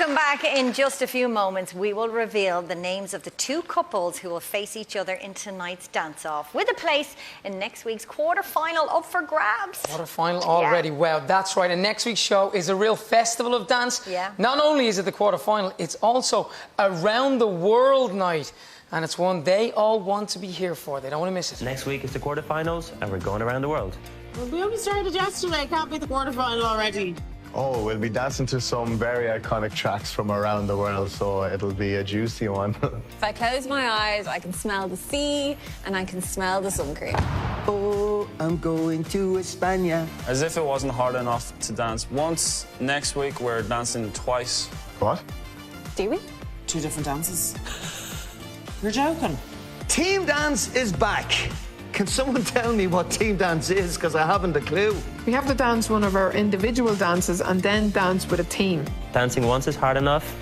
Welcome back. In just a few moments, we will reveal the names of the two couples who will face each other in tonight's dance-off, with a place in next week's quarter-final up for grabs. Quarter-final already. Yeah. Wow, that's right. And next week's show is a real festival of dance. Yeah. Not only is it the quarter-final, it's also a round-the-world night. And it's one they all want to be here for. They don't want to miss it. Next week is the quarter-finals, and we're going around the world. Well, we only started yesterday. Can't be the quarter-final already. Oh, we'll be dancing to some very iconic tracks from around the world, so it'll be a juicy one. If I close my eyes, I can smell the sea and I can smell the sun cream. Oh, I'm going to España. As if it wasn't hard enough to dance once, next week we're dancing twice. What? Do we? 2 different dances. You're joking. Team dance is back. Can someone tell me what team dance is? Because I haven't a clue. We have to dance one of our individual dances and then dance with a team. Dancing once is hard enough.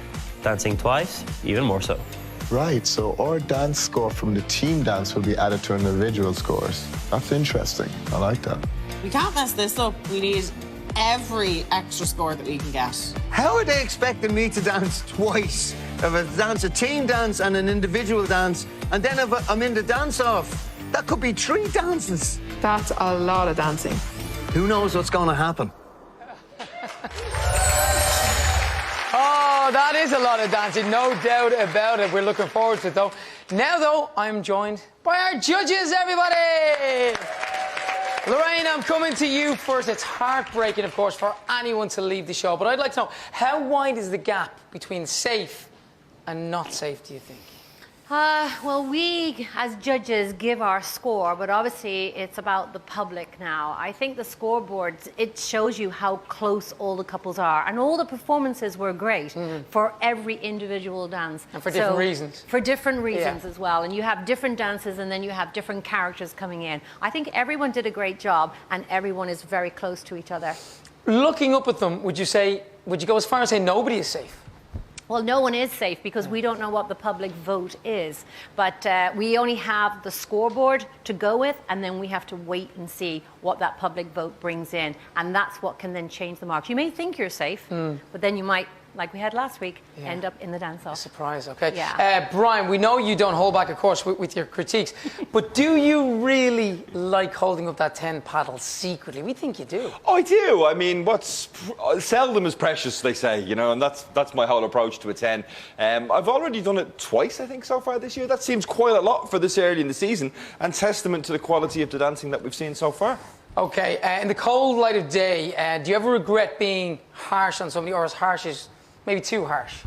Dancing twice, even more so. Right, so our dance score from the team dance will be added to our individual scores. That's interesting. I like that. We can't mess this up. We need every extra score that we can get. How are they expecting me to dance twice? If I dance a team dance and an individual dance, and then if I'm in the dance-off, that could be 3 dances. That's a lot of dancing. Who knows what's going to happen? Oh, that is a lot of dancing, no doubt about it. We're looking forward to it, though. Now, though, I'm joined by our judges, everybody! Lorraine, I'm coming to you first. It's heartbreaking, of course, for anyone to leave the show, but I'd like to know, how wide is the gap between safe and not safe, do you think? Well, we, as judges, give our score, but obviously it's about the public now. I think the scoreboard, it shows you how close all the couples are. And all the performances were great for every individual dance. And for different reasons. For different reasons as well. And you have different dances and then you have different characters coming in. I think everyone did a great job and everyone is very close to each other. Looking up at them, would you go as far as say nobody is safe? Well, no one is safe because we don't know what the public vote is. But we only have the scoreboard to go with, and then we have to wait and see what that public vote brings in. And that's what can then change the marks. You may think you're safe, but then you might, like we had last week, end up in the dance-off. Surprise, okay. Yeah. Brian, we know you don't hold back, of course, with your critiques, but do you really like holding up that 10 paddle secretly? We think you do. I do. I mean, what's seldom is precious, they say, you know, and that's my whole approach to a 10. I've already done it twice, I think, so far this year. That seems quite a lot for this early in the season, and testament to the quality of the dancing that we've seen so far. Okay, in the cold light of day, do you ever regret being harsh on somebody, or as harsh as maybe too harsh?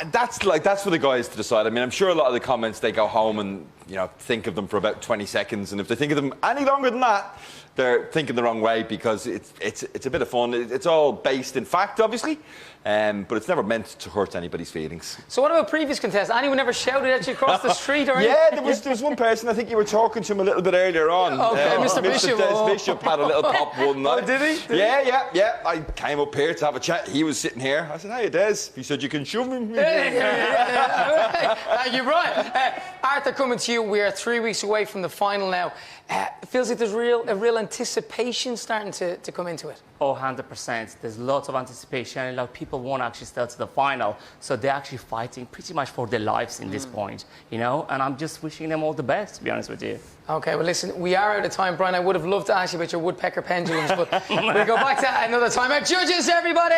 That's for the guys to decide. I mean, I'm sure a lot of the comments, they go home and, you know, think of them for about 20 seconds, and if they think of them any longer than that, they're thinking the wrong way, because it's a bit of fun. It's all based in fact, obviously, but it's never meant to hurt anybody's feelings. So what about previous contestants? Anyone ever shouted at you across the street or anything? Yeah, there was one person, I think you were talking to him a little bit earlier on. Okay, Mr. Bishop. Mr. Bishop had a little pop one night. Oh, did he? Yeah. I came up here to have a chat. He was sitting here. I said, "Hey, Des." He said, "You can shove him." Thank you, Brian. Arthur, coming to you. We are 3 weeks away from the final now. It feels like there's a real anticipation starting to come into it. Oh, 100%. There's lots of anticipation. A lot of people won't actually stay to the final, so they're actually fighting pretty much for their lives in this point, you know? And I'm just wishing them all the best, to be honest with you. Okay, well, listen, we are out of time, Brian. I would have loved to ask you about your woodpecker pendulums, but we'll go back to that another time. Our judges, everybody!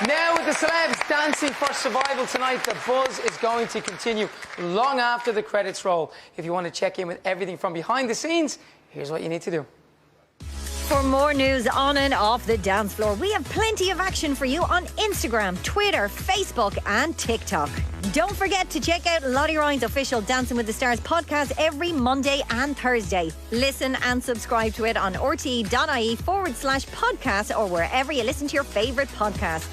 Now with the celebs dancing for survival tonight, the buzz is going to continue long after the credits roll. If you want to check in with everything from behind the scenes, here's what you need to do. For more news on and off the dance floor, we have plenty of action for you on Instagram, Twitter, Facebook and TikTok. Don't forget to check out Lottie Ryan's official Dancing with the Stars podcast every Monday and Thursday. Listen and subscribe to it on rte.ie/podcast or wherever you listen to your favourite podcast.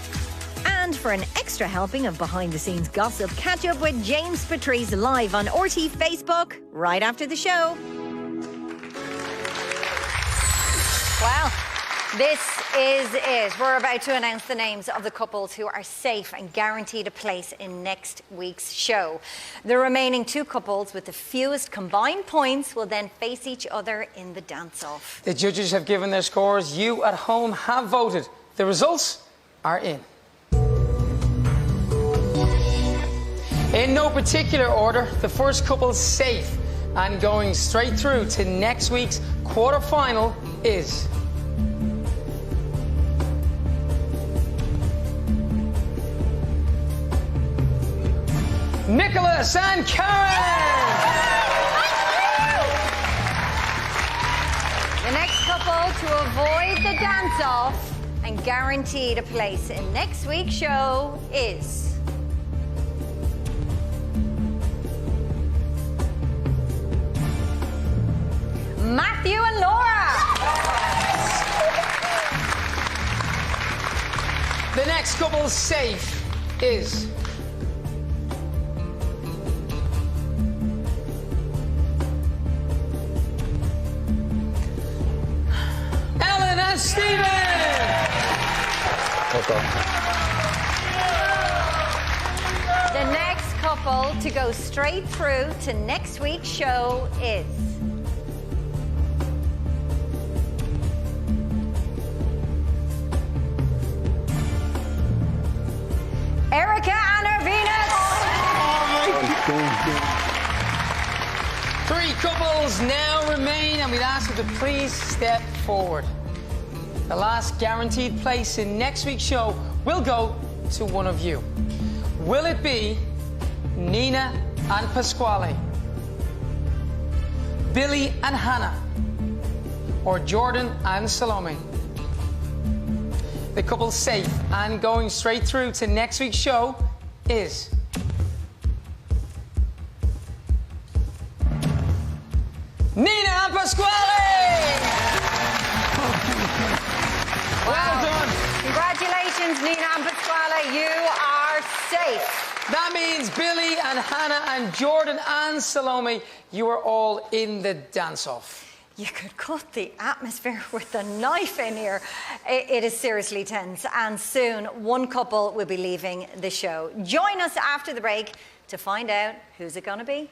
And for an extra helping of behind-the-scenes gossip, catch up with James Patrice live on RT Facebook right after the show. Well, this is it. We're about to announce the names of the couples who are safe and guaranteed a place in next week's show. The remaining 2 couples with the fewest combined points will then face each other in the dance-off. The judges have given their scores. You at home have voted. The results are in. In no particular order, the first couple safe and going straight through to next week's quarter-final is... Nicholas and Karen! The next couple to avoid the dance-off and guaranteed a place in next week's show is... Matthew and Laura. The next couple safe is... Ellen and Stephen! The next couple to go straight through to next week's show is... Erica and her Venus. Three couples now remain, and we'd ask you to please step forward. The last guaranteed place in next week's show will go to one of you. Will it be Nina and Pasquale, Billy and Hannah, or Jordan and Salome? The couple safe and going straight through to next week's show is... Nina and Pasquale! Well done. Congratulations, Nina and Pasquale. You are safe. That means Billy and Hannah and Jordan and Salome, you are all in the dance-off. You could cut the atmosphere with a knife in here. It is seriously tense, and soon one couple will be leaving the show. Join us after the break to find out who's it going to be.